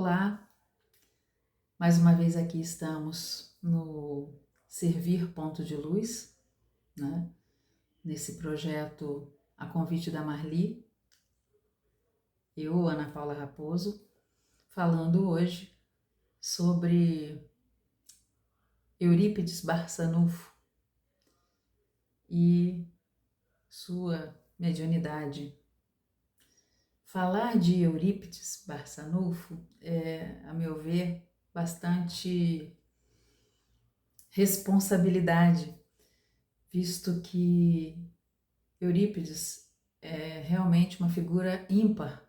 Olá, mais uma vez aqui estamos no Servir Ponto de Luz, né? Nesse projeto a convite da Marli, eu, Ana Paula Raposo, falando hoje sobre Eurípides Barçanufo e sua mediunidade. Falar de Eurípides Barçanufo é, a meu ver, bastante responsabilidade, visto que Eurípides é realmente uma figura ímpar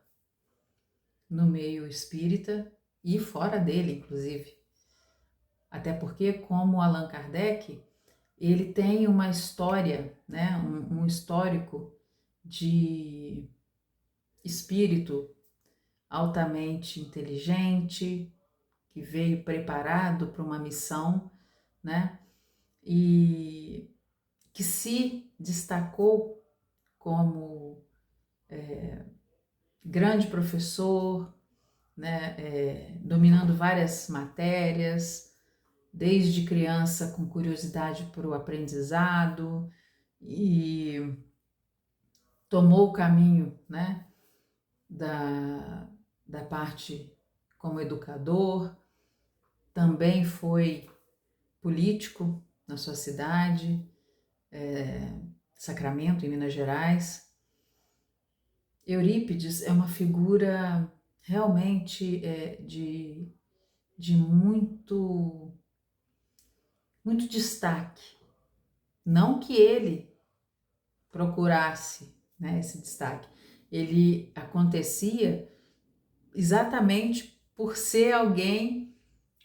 no meio espírita e fora dele, inclusive. Até porque, como Allan Kardec, ele tem uma história, né, um histórico de espírito altamente inteligente, que veio preparado para uma missão, né, e que se destacou como grande professor, né, dominando várias matérias, desde criança com curiosidade para o aprendizado, e tomou o caminho, né, da parte como educador, também foi político na sua cidade, Sacramento, em Minas Gerais. Eurípides é uma figura realmente de muito destaque. Não que ele procurasse, né, esse destaque, ele acontecia exatamente por ser alguém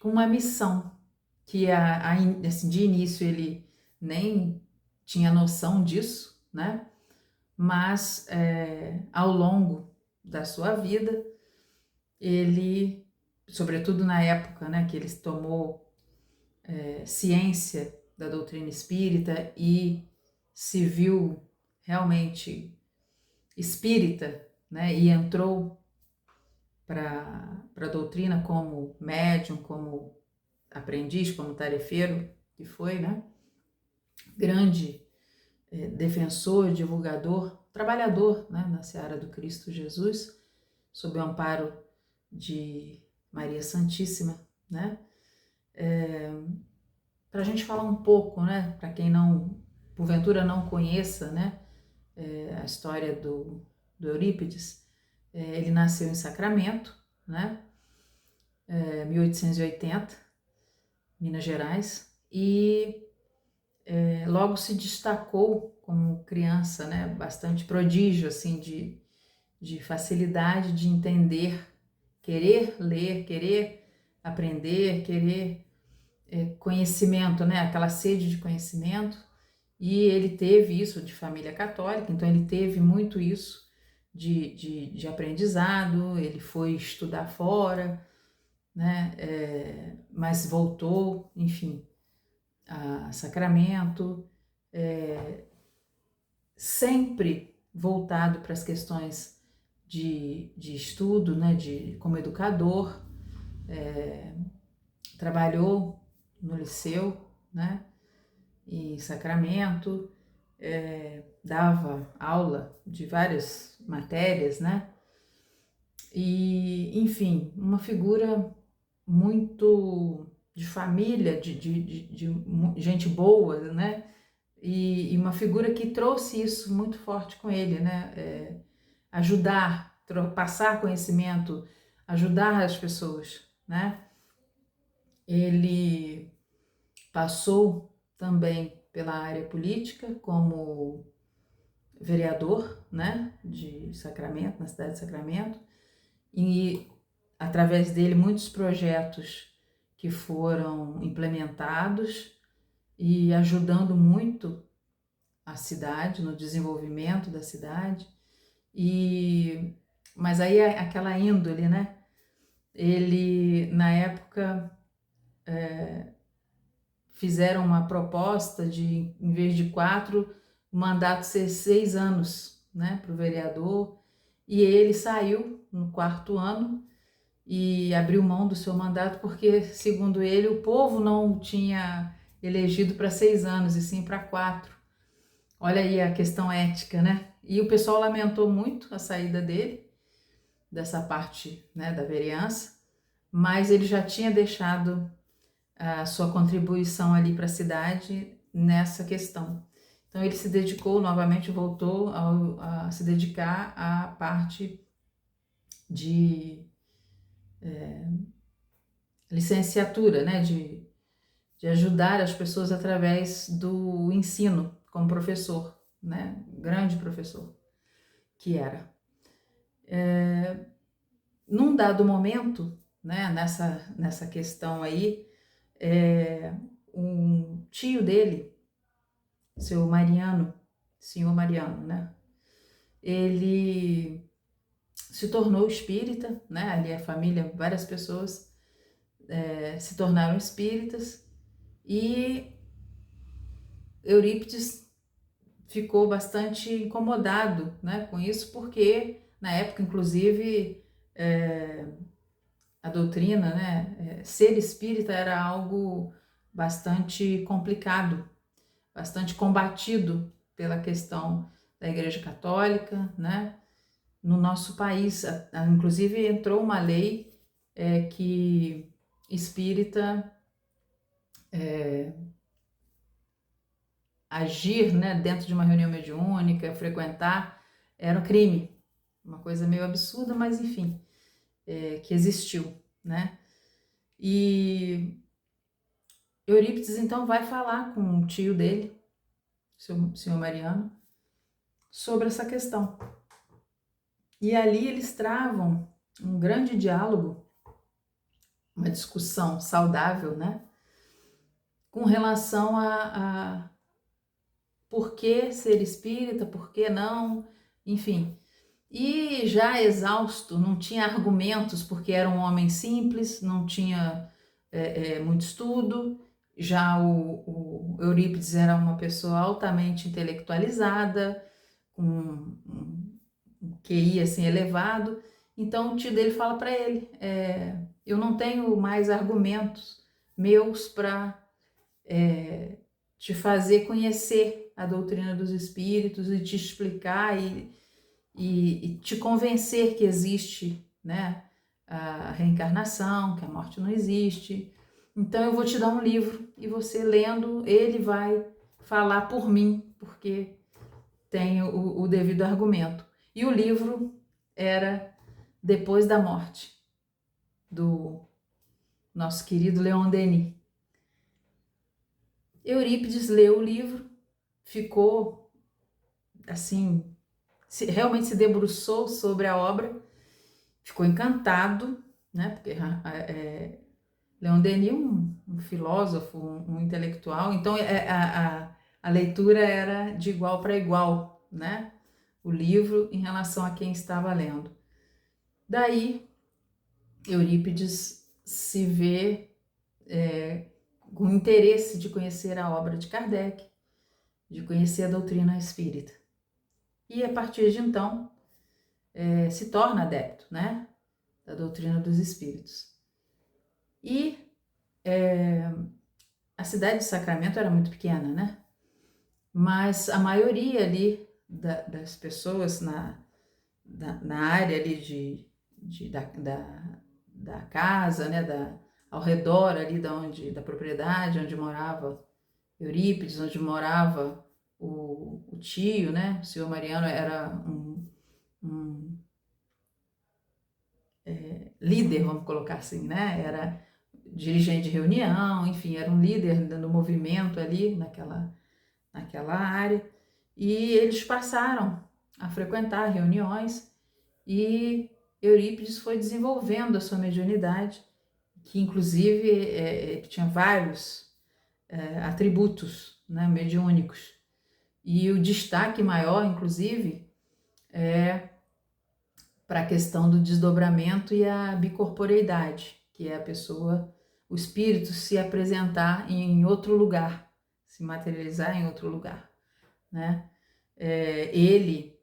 com uma missão, que assim, de início ele nem tinha noção disso, né? Mas ao longo da sua vida, ele, sobretudo na época, né, que ele tomou ciência da doutrina espírita e se viu realmente espírita, né, e entrou para a doutrina como médium, como aprendiz, como tarefeiro, que foi, né, grande defensor, divulgador, trabalhador, né, na seara do Cristo Jesus, sob o amparo de Maria Santíssima, né? Para a gente falar um pouco, né, para quem não, porventura não conheça, né, a história do Eurípides, ele nasceu em Sacramento, né, 1880, Minas Gerais, e logo se destacou como criança, né, bastante prodígio, assim, de facilidade de entender, querer ler, querer aprender, querer conhecimento, né, aquela sede de conhecimento, e ele teve isso de família católica, então ele teve muito isso de aprendizado, ele foi estudar fora, né, mas voltou, enfim, a Sacramento, sempre voltado para as questões de estudo, né, como educador, trabalhou no liceu, né, em Sacramento, dava aula de várias matérias, né, e, enfim, uma figura muito de família, de gente boa, né, e uma figura que trouxe isso muito forte com ele, né, ajudar, passar conhecimento, ajudar as pessoas, né. Ele passou também pela área política como vereador, né, de Sacramento, na cidade de Sacramento, e através dele muitos projetos que foram implementados e ajudando muito a cidade, no desenvolvimento da cidade. Mas aí aquela índole, né? Ele, na época, fizeram uma proposta de, em vez de 4, o mandato ser 6 anos, né, para o vereador, e ele saiu no 4º ano e abriu mão do seu mandato porque, segundo ele, o povo não o tinha elegido para 6 anos e sim para 4. Olha aí a questão ética, né? E o pessoal lamentou muito a saída dele, dessa parte, né, da vereança, mas ele já tinha deixado a sua contribuição ali para a cidade nessa questão. Então ele se dedicou novamente, voltou a se dedicar à parte de licenciatura, né, de ajudar as pessoas através do ensino como professor, né, grande professor que era. Num dado momento, né, nessa questão aí, um tio dele, seu Mariano, senhor Mariano, né, ele se tornou espírita, né, ali a família, várias pessoas se tornaram espíritas, e Eurípides ficou bastante incomodado, né, com isso, porque na época, inclusive, a doutrina, né, ser espírita era algo bastante complicado, bastante combatido pela questão da Igreja Católica, né? No nosso país, inclusive entrou uma lei que espírita agir, né, dentro de uma reunião mediúnica, frequentar, era um crime. Uma coisa meio absurda, mas enfim, que existiu, né? E Eurípides então vai falar com o tio dele, o senhor Mariano, sobre essa questão. E ali eles travam um grande diálogo, uma discussão saudável, né? Com relação a por que ser espírita, por que não, enfim. E já exausto, não tinha argumentos, porque era um homem simples, não tinha muito estudo. Já o Eurípides era uma pessoa altamente intelectualizada, com um QI assim elevado. Então o tio dele fala para ele: eu não tenho mais argumentos meus para te fazer conhecer a doutrina dos espíritos e te explicar e te convencer que existe, né, a reencarnação, que a morte não existe. Então eu vou te dar um livro e você lendo, ele vai falar por mim, porque tem o devido argumento. E o livro era Depois da Morte, do nosso querido Leon Denis. Eurípides leu o livro, ficou assim, realmente se debruçou sobre a obra, ficou encantado, né? Porque Leon Denis, um filósofo, um intelectual, então a leitura era de igual para igual, né? O livro em relação a quem estava lendo. Daí, Eurípides se vê com interesse de conhecer a obra de Kardec, de conhecer a doutrina espírita. E a partir de então, se torna adepto, né, da doutrina dos espíritos. E a cidade de Sacramento era muito pequena, né? Mas a maioria ali das pessoas na área ali da casa, né, ao redor ali da propriedade onde morava Eurípides, onde morava o tio, né, o senhor Mariano era um líder, vamos colocar assim, né, era dirigente de reunião, enfim, era um líder do movimento ali naquela área, e eles passaram a frequentar reuniões e Eurípides foi desenvolvendo a sua mediunidade, que inclusive tinha vários atributos, né, mediúnicos. E o destaque maior, inclusive, é para a questão do desdobramento e a bicorporeidade, que é a pessoa, o espírito se apresentar em outro lugar, se materializar em outro lugar, né? Ele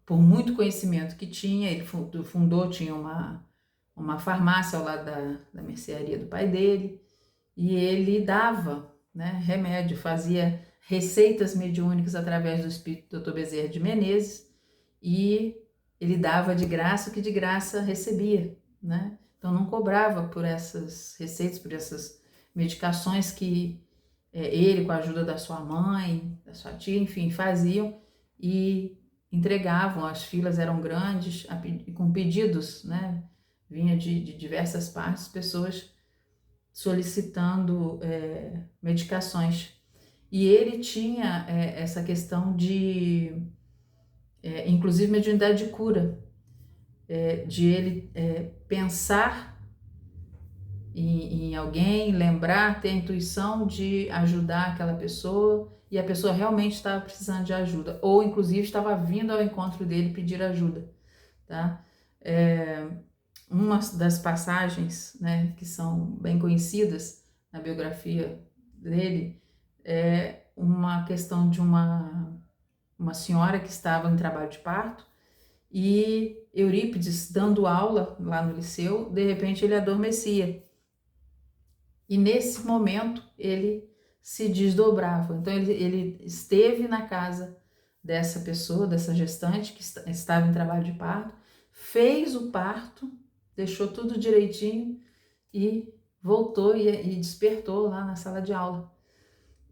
por muito conhecimento que tinha, ele fundou, tinha uma farmácia ao lado da mercearia do pai dele, e ele dava, né, remédio, fazia receitas mediúnicas através do espírito do Dr. Bezerra de Menezes, e ele dava de graça o que de graça recebia, né? Então não cobrava por essas receitas, por essas medicações que ele, com a ajuda da sua mãe, da sua tia, enfim, faziam e entregavam. As filas eram grandes, com pedidos, né? Vinha de diversas partes, pessoas solicitando medicações. E ele tinha essa questão de, inclusive, mediunidade de cura, de ele pensar em alguém, lembrar, ter a intuição de ajudar aquela pessoa, e a pessoa realmente estava precisando de ajuda, ou inclusive estava vindo ao encontro dele pedir ajuda, tá? Uma das passagens, né, que são bem conhecidas na biografia dele é uma questão de uma senhora que estava em trabalho de parto, e Eurípides, dando aula lá no liceu, de repente ele adormecia. E nesse momento ele se desdobrava. Então ele esteve na casa dessa pessoa, dessa gestante que estava em trabalho de parto, fez o parto, deixou tudo direitinho e voltou e despertou lá na sala de aula.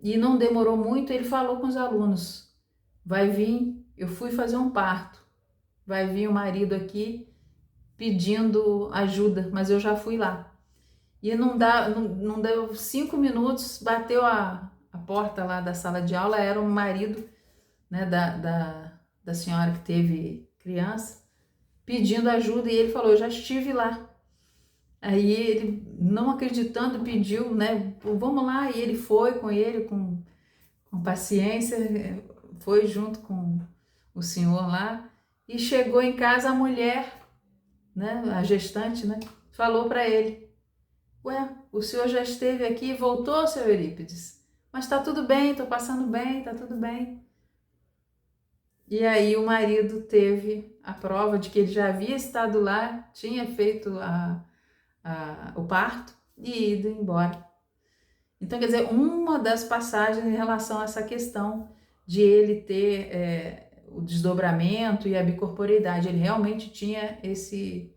E não demorou muito, ele falou com os alunos: vai vir, eu fui fazer um parto, vai vir o marido aqui pedindo ajuda, mas eu já fui lá. E não deu 5 minutos, bateu a porta lá da sala de aula, era o marido, né, da senhora que teve criança, pedindo ajuda, e ele falou: eu já estive lá. Aí ele, não acreditando, pediu, né, vamos lá, e ele foi com ele, com paciência, foi junto com o senhor lá, e chegou em casa, a mulher, né, a gestante, né, falou para ele: ué, o senhor já esteve aqui e voltou, seu Eurípides? Mas tá tudo bem, tô passando bem, tá tudo bem. E aí o marido teve a prova de que ele já havia estado lá, tinha feito o parto e ido embora. Então, quer dizer, uma das passagens em relação a essa questão de ele ter o desdobramento e a bicorporeidade, ele realmente tinha esse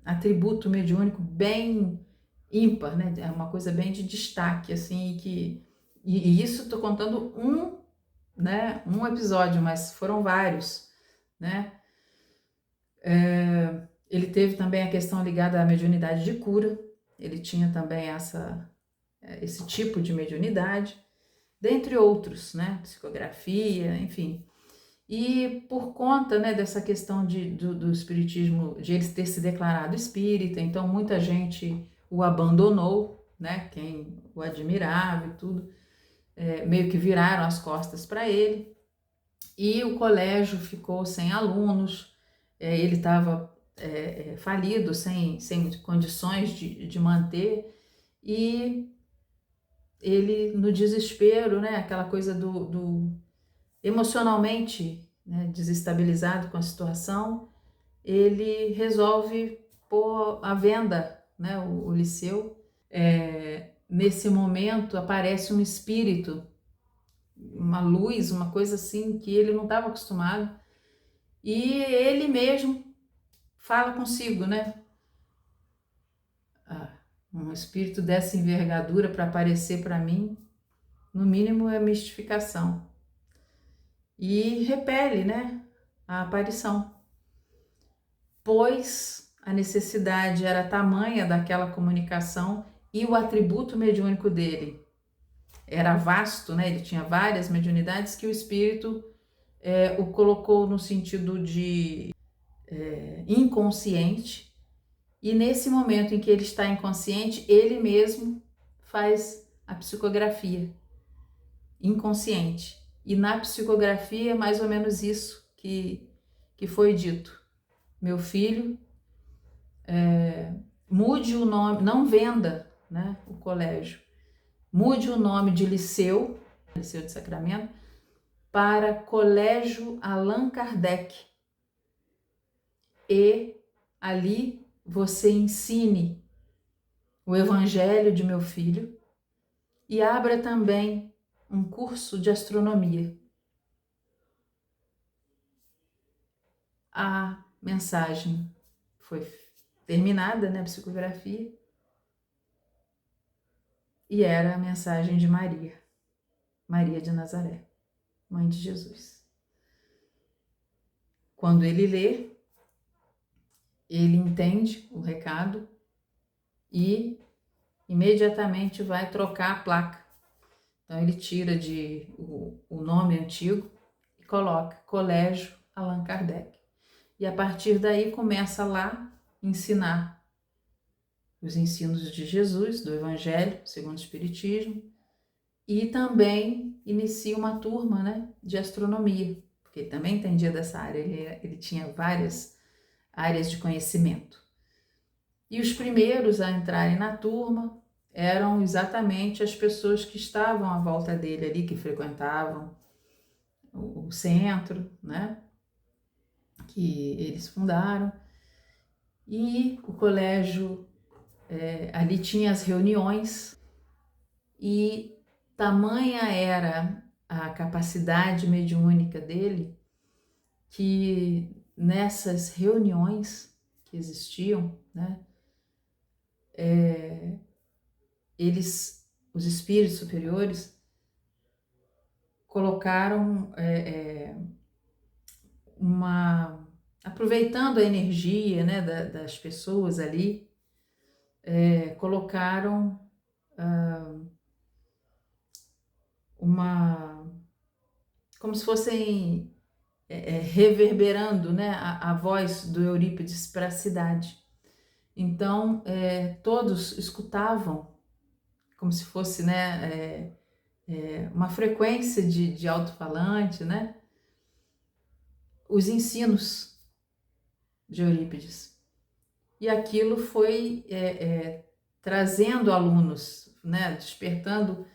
atributo mediúnico bem ímpar, né? É uma coisa bem de destaque, assim, e isso estou contando né, um episódio, mas foram vários, né? Ele teve também a questão ligada à mediunidade de cura, ele tinha também esse tipo de mediunidade, dentre outros, né? Psicografia, enfim. E por conta, né, dessa questão do espiritismo, de ele ter se declarado espírita, então muita gente o abandonou, né, quem o admirava e tudo, meio que viraram as costas para ele, e o colégio ficou sem alunos, ele estava falido, sem condições de manter, e ele, no desespero, né, aquela coisa emocionalmente, né, desestabilizado com a situação, ele resolve pôr à venda, né, o liceu. Nesse momento aparece um espírito, uma luz, uma coisa assim que ele não estava acostumado, e ele mesmo fala consigo, né? Um espírito dessa envergadura para aparecer para mim, no mínimo é mistificação. E repele, né, a aparição, pois a necessidade era tamanha daquela comunicação e o atributo mediúnico dele era vasto, né? Ele tinha várias mediunidades, que o espírito o colocou no sentido de inconsciente, e nesse momento em que ele está inconsciente, ele mesmo faz a psicografia inconsciente. E na psicografia é mais ou menos isso que foi dito: meu filho, mude o nome, não venda, né, o colégio, mude o nome de Liceu de Sacramento, para Colégio Allan Kardec e ali você ensine o Evangelho de meu filho e abra também um curso de astronomia. A mensagem foi terminada, né, a psicografia, e era a mensagem de Maria, Maria de Nazaré, mãe de Jesus. Quando ele lê, ele entende o recado e imediatamente vai trocar a placa. Então ele tira o nome antigo e coloca Colégio Allan Kardec. E a partir daí começa lá ensinar os ensinos de Jesus, do Evangelho segundo o Espiritismo, e também inicia uma turma, né, de astronomia, porque ele também entendia dessa área, ele tinha várias áreas de conhecimento. E os primeiros a entrarem na turma eram exatamente as pessoas que estavam à volta dele ali, que frequentavam o centro, né, que eles fundaram. E o colégio, ali tinha as reuniões, e tamanha era a capacidade mediúnica dele que nessas reuniões que existiam, né, os espíritos superiores, colocaram aproveitando a energia, né, das pessoas ali, colocaram como se fossem reverberando, né, a voz do Eurípides para a cidade. Então, todos escutavam como se fosse, né, uma frequência de alto-falante, né, os ensinos de Eurípides. E aquilo foi trazendo alunos, né, despertando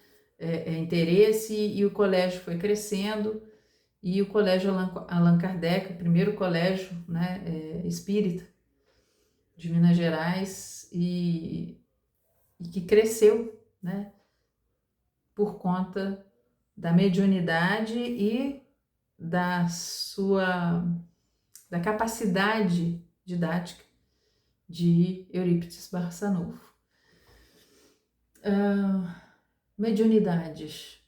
interesse, e o colégio foi crescendo, e o colégio Allan Kardec, o primeiro colégio, né, espírita de Minas Gerais, e que cresceu, né, por conta da mediunidade e da capacidade didática de Eurípides Barçanufo. Mediunidades.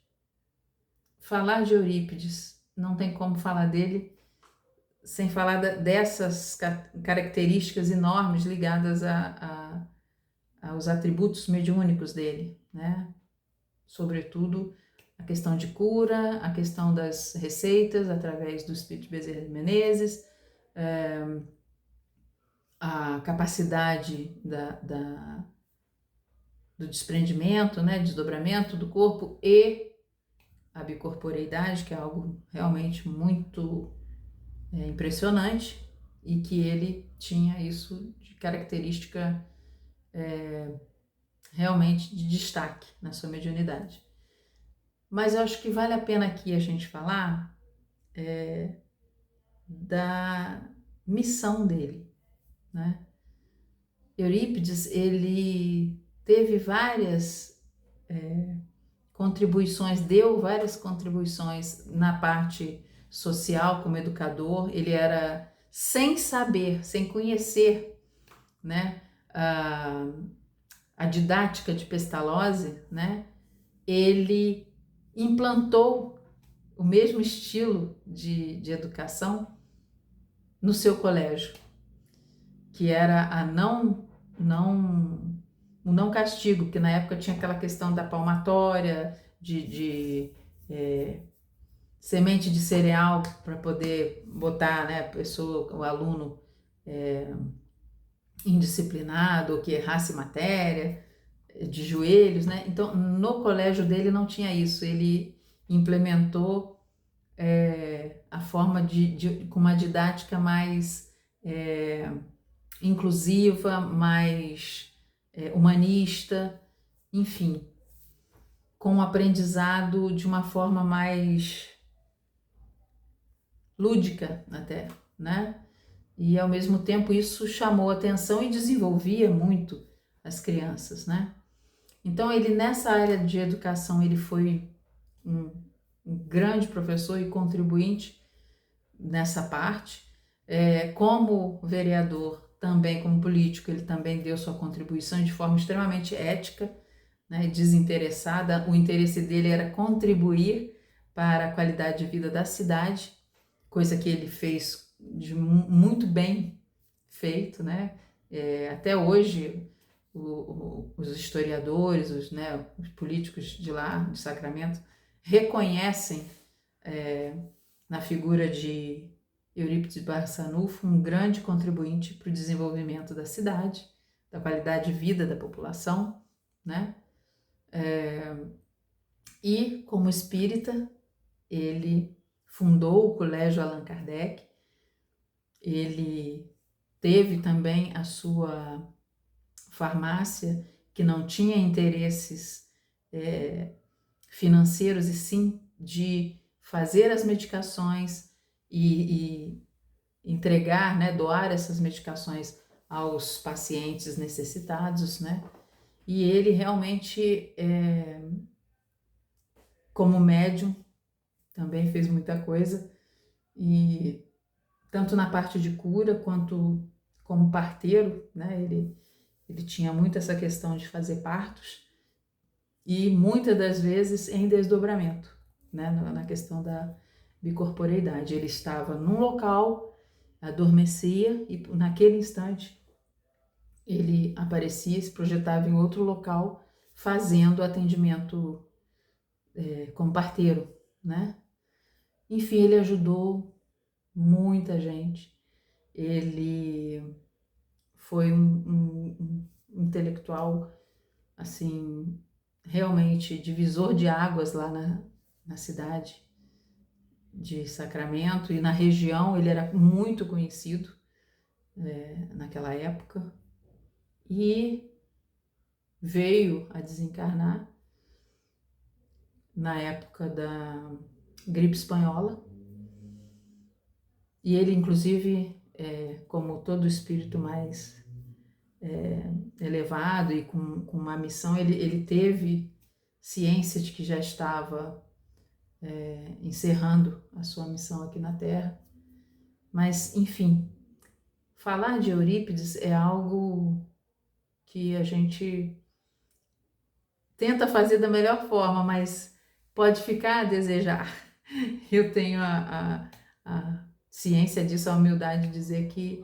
Falar de Eurípides, não tem como falar dele sem falar dessas características enormes ligadas aos atributos mediúnicos dele, né? Sobretudo a questão de cura, a questão das receitas através do Espírito Bezerra de Menezes, a capacidade do desprendimento, né, desdobramento do corpo, e a bicorporeidade, que é algo realmente muito impressionante, e que ele tinha isso de característica realmente de destaque na sua mediunidade. Mas eu acho que vale a pena aqui a gente falar da missão dele, né? Eurípides, ele teve várias contribuições, deu várias contribuições na parte social como educador. Ele era, sem saber, sem conhecer, né, a didática de Pestalozzi, né, ele implantou o mesmo estilo de educação no seu colégio, que era o não castigo, porque na época tinha aquela questão da palmatória, de semente de cereal para poder botar, né, a pessoa, o aluno indisciplinado, ou que errasse matéria, de joelhos, né? Então, no colégio dele não tinha isso. Ele implementou a forma com uma didática mais inclusiva, mais humanista, enfim, com o aprendizado de uma forma mais lúdica até, né? E ao mesmo tempo isso chamou atenção e desenvolvia muito as crianças, né? Então ele nessa área de educação ele foi um, um grande professor e contribuinte nessa parte. Como vereador, também como político, ele também deu sua contribuição de forma extremamente ética, né, desinteressada. O interesse dele era contribuir para a qualidade de vida da cidade, coisa que ele fez muito bem feito, né? Até hoje, os historiadores, os políticos de lá, de Sacramento, reconhecem na figura de Eurípides Barçanufo um grande contribuinte para o desenvolvimento da cidade, da qualidade de vida da população, né? E como espírita, ele fundou o Colégio Allan Kardec, ele teve também a sua farmácia, que não tinha interesses financeiros, e sim de fazer as medicações e entregar, né, doar essas medicações aos pacientes necessitados, né? E ele realmente, como médium, também fez muita coisa, e tanto na parte de cura quanto como parteiro, né? Ele tinha muito essa questão de fazer partos e muitas das vezes em desdobramento, né? Na questão da bicorporeidade. Ele estava num local, adormecia e naquele instante ele aparecia, se projetava em outro local, fazendo atendimento como parteiro, né? Enfim, ele ajudou muita gente. Ele foi um intelectual, assim, realmente divisor de águas lá na cidade de Sacramento e na região. Ele era muito conhecido naquela época e veio a desencarnar na época da gripe espanhola. E ele, inclusive, como todo espírito mais elevado e com uma missão, ele teve ciência de que já estava encerrando a sua missão aqui na Terra. Mas, enfim, falar de Eurípides é algo que a gente tenta fazer da melhor forma, mas pode ficar a desejar. Eu tenho a ciência disso, a humildade de dizer que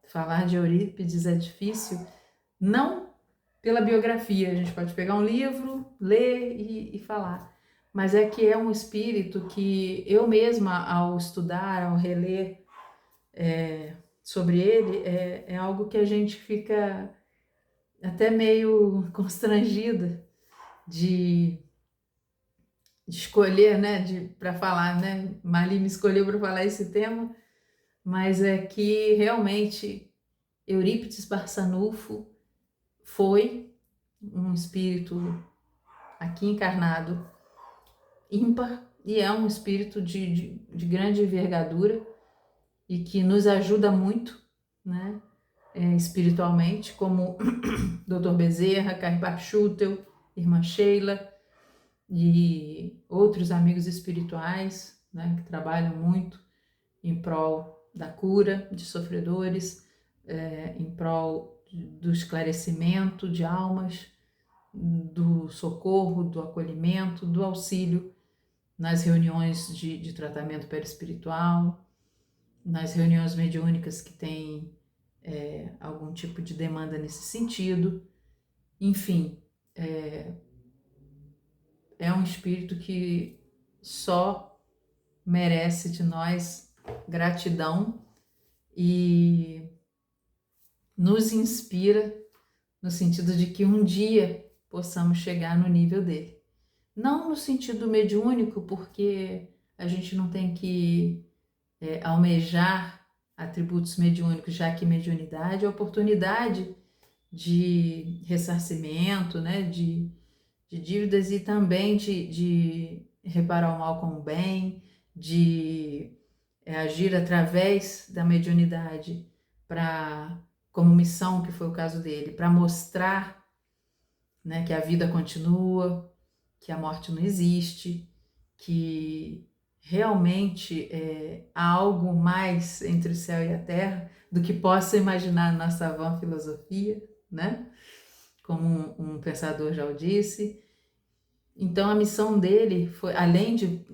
falar de Eurípides é difícil, não pela biografia, a gente pode pegar um livro, ler e falar, mas é que é um espírito que eu mesma, ao estudar, ao reler sobre ele, é algo que a gente fica até meio constrangida de escolher, né, para falar, né? Marli me escolheu para falar esse tema, mas é que realmente Eurípides Barçanufo foi um espírito aqui encarnado ímpar e é um espírito de grande envergadura e que nos ajuda muito, né, espiritualmente, como Dr. Bezerra, Caribach Schutel, Irmã Sheila e outros amigos espirituais, né, que trabalham muito em prol da cura de sofredores, em prol do esclarecimento de almas, do socorro, do acolhimento, do auxílio nas reuniões de tratamento perispiritual, nas reuniões mediúnicas que têm algum tipo de demanda nesse sentido. Enfim, é um espírito que só merece de nós gratidão e nos inspira no sentido de que um dia possamos chegar no nível dele. Não no sentido mediúnico, porque a gente não tem que almejar atributos mediúnicos, já que mediunidade é oportunidade de ressarcimento, né, de dívidas e também de reparar o mal com o bem, de agir através da mediunidade como missão, que foi o caso dele, para mostrar, né, que a vida continua, que a morte não existe, que realmente há algo mais entre o céu e a terra do que possa imaginar na nossa vã filosofia, né? Como um pensador já o disse. Então a missão dele foi, além de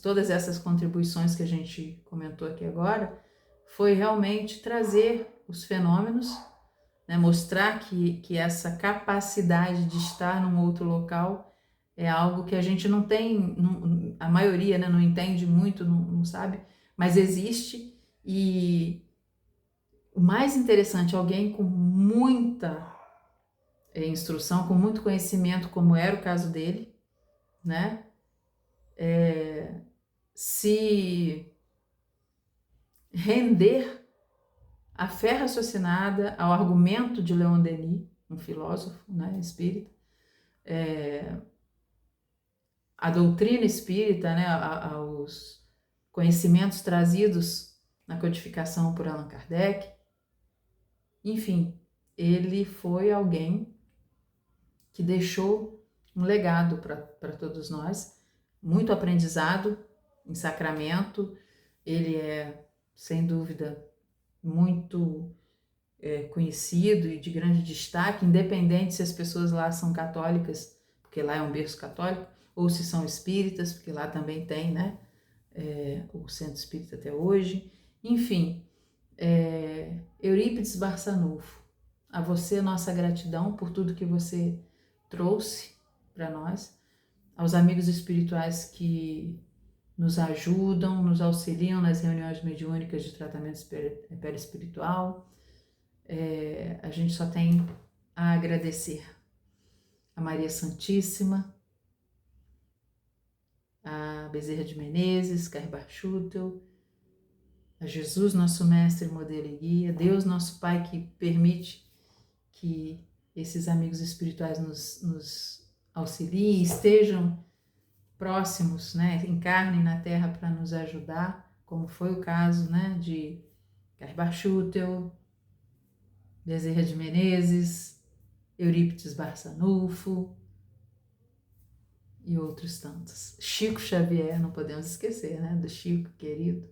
todas essas contribuições que a gente comentou aqui agora, foi realmente trazer os fenômenos, né, mostrar que essa capacidade de estar num outro local é algo que a gente não tem, a maioria, né, não entende muito, não sabe, mas existe. E o mais interessante, alguém com muita instrução, com muito conhecimento, como era o caso dele, né, se render à fé raciocinada, ao argumento de Leon Denis, um filósofo, né, espírita, a doutrina espírita, né, aos conhecimentos trazidos na codificação por Allan Kardec. Enfim, ele foi alguém que deixou um legado para todos nós, muito aprendizado em sacramento. Ele é, sem dúvida, muito conhecido e de grande destaque, independente se as pessoas lá são católicas, porque lá é um berço católico, ou se são espíritas, porque lá também tem, né, o centro espírita até hoje. Enfim, Eurípides Barçanufo, a você nossa gratidão por tudo que você trouxe para nós, aos amigos espirituais que nos ajudam, nos auxiliam nas reuniões mediúnicas de tratamento perispiritual. A gente só tem a agradecer a Maria Santíssima, a Bezerra de Menezes, Carbar Schutel, a Jesus, nosso mestre, modelo e guia, Deus, nosso Pai, que permite que esses amigos espirituais nos auxiliem, estejam próximos, né, encarnem na Terra para nos ajudar, como foi o caso, né, de Carbar Schutel, Bezerra de Menezes, Eurípides Barçanufo e outros tantos. Chico Xavier, não podemos esquecer, né, do Chico querido,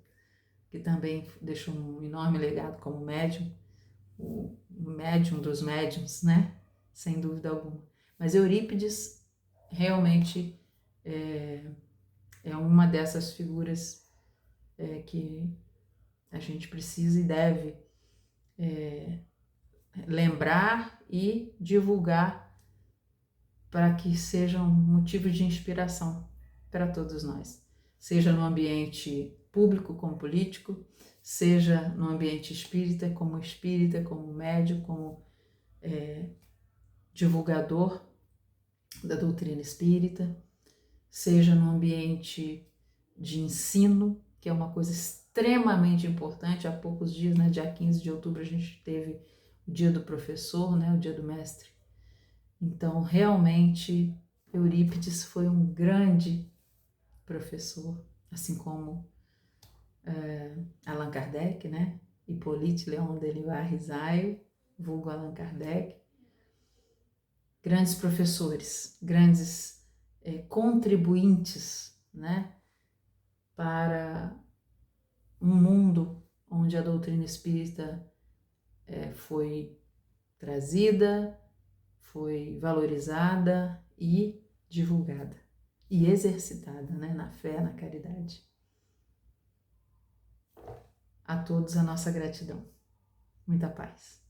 que também deixou um enorme legado como médium, o médium dos médiums, né, sem dúvida alguma. Mas Eurípides realmente é uma dessas figuras que a gente precisa e deve lembrar e divulgar para que sejam motivo de inspiração para todos nós, seja no ambiente público como político, seja no ambiente espírita, como médium, como divulgador da doutrina espírita, seja no ambiente de ensino, que é uma coisa extremamente importante. Há poucos dias, né, dia 15 de outubro, a gente teve o dia do professor, né, o dia do mestre. Então, realmente, Eurípides foi um grande professor, assim como Allan Kardec, né? Hippolyte Léon Delisle Rizaio, vulgo Allan Kardec. Grandes professores, grandes contribuintes, né? Para um mundo onde a doutrina espírita foi trazida, foi valorizada e divulgada e exercitada, né, na fé, na caridade. A todos a nossa gratidão. Muita paz.